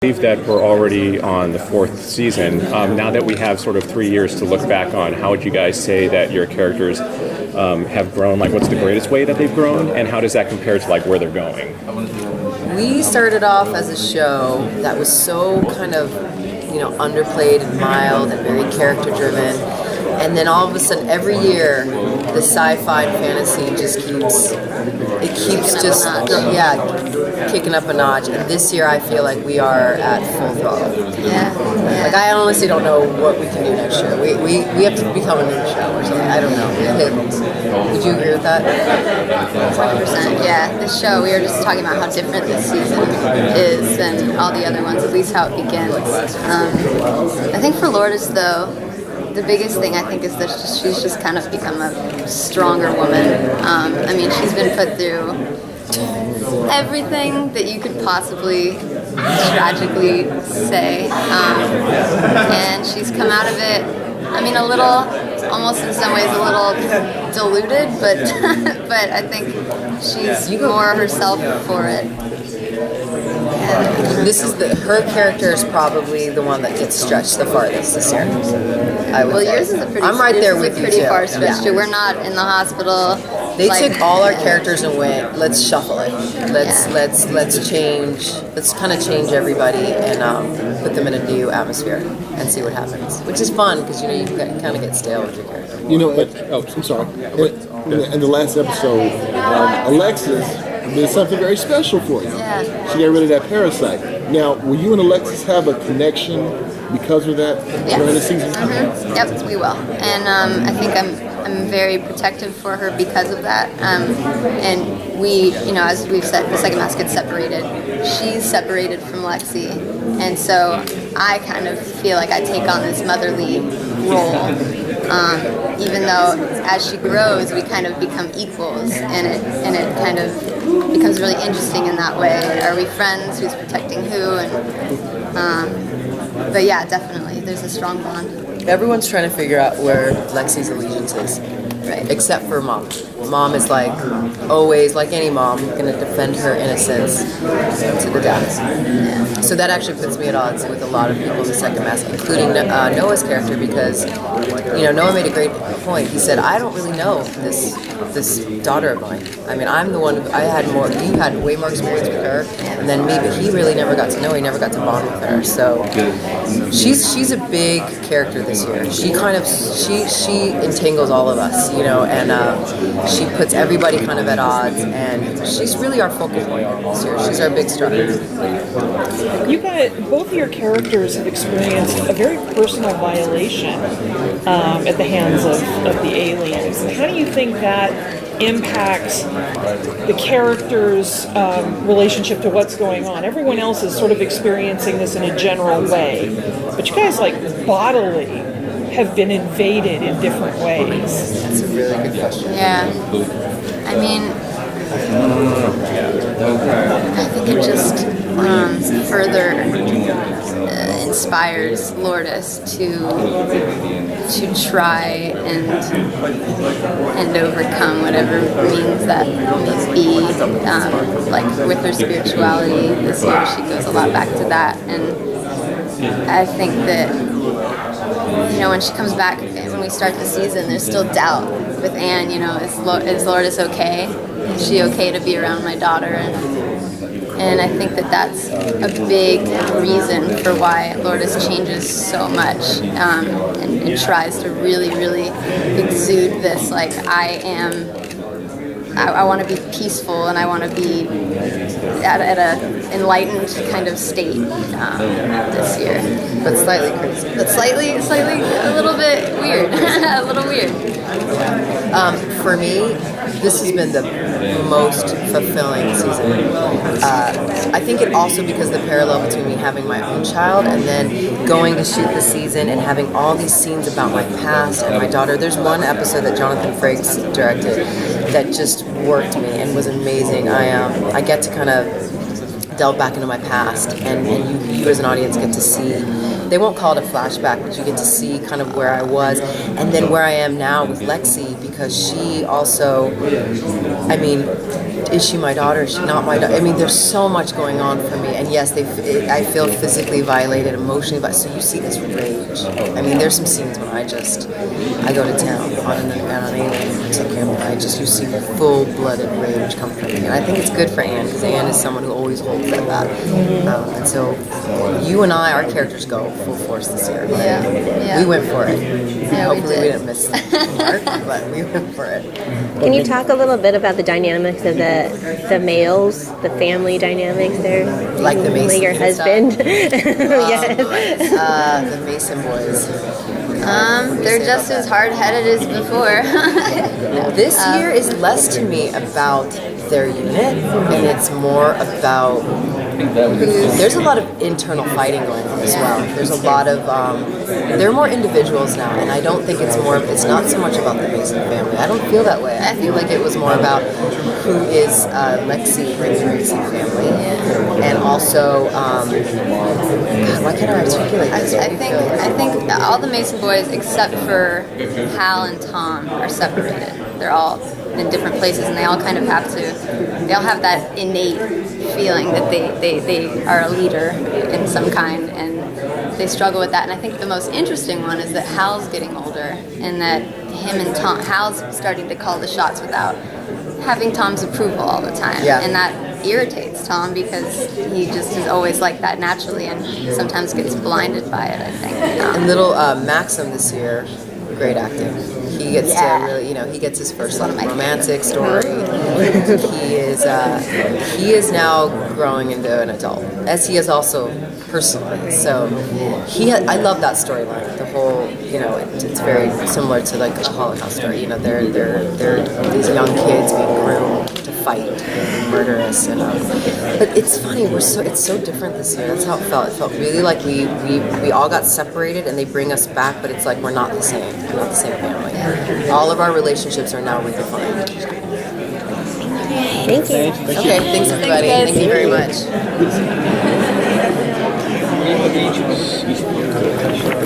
believe that we're already on the fourth season. Now that we have sort of 3 years to look back on, how would you guys say that your characters have grown? Like, what's the greatest way that they've grown, and how does that compare to like where they're going? We started off as a show that was so kind of, underplayed and mild and very character driven. And then all of a sudden, every year, the sci-fi and fantasy just keeps kicking up a notch. And this year, I feel like we are at full throttle. Yeah. Like, I honestly don't know what we can do next year. We have to become a new show or something. I don't know. Would you agree with that? 100%. Yeah. This show, we were just talking about how different this season is than all the other ones, at least how it begins. I think for Lourdes, though, the biggest thing I think is that she's just kind of become a stronger woman. I mean, she's been put through everything that you could possibly tragically say, and she's come out of it. I mean, a little, almost in some ways, a little diluted, but but I think she's more herself for it. Her character is probably the one that gets stretched the farthest this year. Yours is a pretty. I'm right there with you pretty too. far stretch too. We're not in the hospital. They took all our characters and went, let's shuffle it. Let's change. Let's kind of change everybody and put them in a new atmosphere and see what happens. Which is fun because you kind of get stale with your character. I'm sorry. In the last episode, Alexis did something very special for you. Yeah. She got rid of that parasite. Now, will you and Alexis have a connection because of that during the season? Mm-hmm. Yep, we will. And I think I'm very protective for her because of that. And we, as we've said, the second mask gets separated. She's separated from Lexi. And so I kind of feel like I take on this motherly role. Even though as she grows, we kind of become equals, and it kind of becomes really interesting in that way. Are we friends? Who's protecting who? But yeah, definitely, there's a strong bond. Everyone's trying to figure out where Lexi's allegiance is, right? Except for Mom. Mom is like, always, like any mom, going to defend her innocence to the death. Yeah. So that actually puts me at odds with a lot of people in the second mask, including Noah's character, because, Noah made a great point. He said, I don't really know this daughter of mine. I mean, I'm the one, you had way more experience with her than me, but he really never got to know, he never got to bond with her. So she's a big character this year. She kind of, she entangles all of us, and she puts everybody kind of at odds, and she's really our focal point this year. She's our big star. You guys, both of your characters have experienced a very personal violation at the hands of the aliens. And how do you think that impacts the characters' relationship to what's going on? Everyone else is sort of experiencing this in a general way, but you guys, bodily, have been invaded in different ways. That's a really good question. Yeah. I mean, I think it just further inspires Lourdes to try and overcome whatever means that may be. With her spirituality this year, she goes a lot back to that, and I think that when she comes back, when we start the season, there's still doubt with Anne. Is Lourdes okay? Is she okay to be around my daughter? And I think that that's a big reason for why Lourdes changes so much and tries to really, really exude this, I want to be peaceful and I want to be at an enlightened kind of state this year. But slightly crazy. But slightly a little bit weird. A little weird. For me, this has been the most fulfilling season. I think it also because the parallel between me having my own child and then going to shoot the season and having all these scenes about my past and my daughter. There's one episode that Jonathan Frakes directed that just worked me and was amazing. I get to kind of delve back into my past, and you as an audience get to see they won't call it a flashback, but you get to see kind of where I was, and then where I am now with Lexi, because she also, I mean, is she my daughter? Is she not my daughter? I mean, there's so much going on for me, and yes, I feel physically violated, emotionally, but so you see this rage. I mean, there's some scenes when I go to town on an alien, you see full-blooded rage come from me, and I think it's good for Anne, because Anne is someone who always holds at that. And so you and our characters go full force this year. Yeah. We went for it. Yeah, Hopefully we did. didn't miss the mark, but we went for it. Can you talk a little bit about the dynamics of the males, the family dynamics there? Like the Mason Like your and stuff? husband? Yes. The Mason boys. They're just as hard-headed as before. This year is less to me about their unit, and it's more about there's a lot of internal fighting going on as well. There's a lot of there are more individuals now, and I don't think it's not so much about the Mason family. I don't feel that way. I feel like it was more about who is Lexi in the Mason family, and also God, why can't I articulate this? I think all the Mason boys except for Hal and Tom are separated. They're all in different places, and they all kind of they all have that innate feeling that they are a leader in some kind, and they struggle with that. And I think the most interesting one is that Hal's getting older, and that him and Tom, Hal's starting to call the shots without having Tom's approval all the time. Yeah. And that irritates Tom, because he just is always like that naturally, and sometimes gets blinded by it, I think. And little Maxim this year, great acting. He gets Yeah. to really, he gets his first one of my romantic story. He is now growing into an adult, as he is also personally. So I love that storyline. The whole, it's very similar to like a Holocaust story. They're these young kids being groomed to fight, murderous, and but it's funny. It's so different this year. That's how it felt. It felt really like we all got separated, and they bring us back, but it's like we're not the same. We're not the same family. All of our relationships are now redefined. Thank you. Okay, thanks everybody. Thanks, guys. Thank you very much.